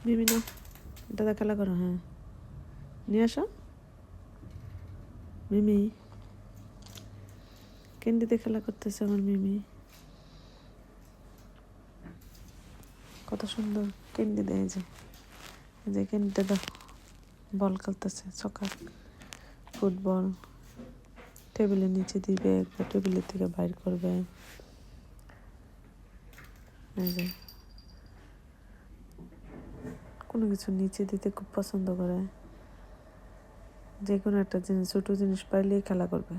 মিমি না, দাদা খেলা করো। হ্যাঁ, নিয়ে আসো মিমি। ক্যান্ডিতে খেলা করতেছে আমার মিমি। কত সুন্দর ক্যান্ডি দেয় যে ক্যান্ডিটা দাও। বল খেলতেছে, সকার ফুটবল। টেবিলের নিচে দিবে, একবার টেবিলের থেকে বাইর করবে। এই যে কোনো কিছু নিচে দিতে খুব পছন্দ করে। যে কোনো একটা জিনিস, ছোটো জিনিস পাইলেই খেলা করবে।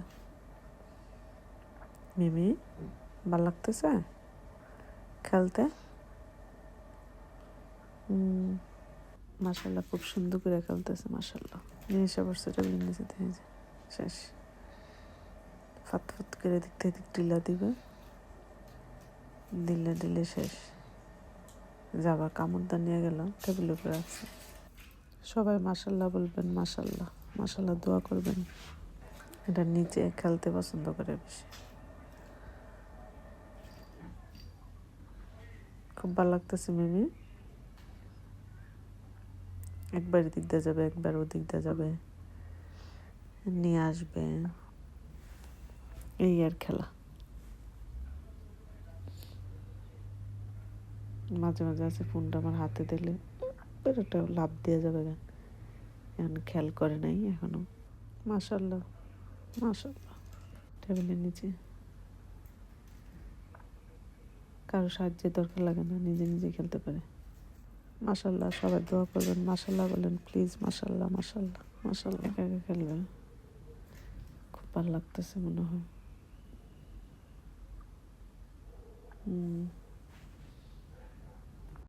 মিমি, ভাল লাগতেছে খেলতে? মাশাল্লাহ, খুব সুন্দর করে খেলতেছে। মাশাল্লাহ, জিনিসটা পড়ছে টেবিলের নিচে দিয়ে। শেষ। ফাত ফাত করে দিক থেকে দিক টিলা দিবে, দিলে শেষ। যাবার কামড়টা নিয়ে গেল, টেবিলের উপরে রাখছে। সবাই মাশাল্লাহ বলবেন, মাশাল্লাহ মাশাল্লাহ দোয়া করবেন। এটা নিচে খেলতে পছন্দ করে বেশি। খুব ভালো লাগতেছে মিমি। একবার এদিক দিয়ে যাবে, একবার ওদিক দিয়ে যাবে, নিয়ে আসবে, এই আর খেলা। মাঝে মাঝে আছে ফোনটা আমার হাতে দিলে ওটা লাভ দিয়ে যাবে। এখন খেয়াল করে নাই এখনো। মাশাল্লাহ মাশাল্লাহ। টেবিলের নিচে কারো সাহায্যের দরকার লাগে না, নিজে নিজে খেলতে পারে। মাশাল্লাহ, সবাই দোয়া করবেন, মাশাল্লাহ বলেন প্লিজ। মাশাল্লাহ মাশাল্লাহ মাশাল্লাহ। একা একা খেলবে, খুব ভালো লাগতেছে মনে হয়।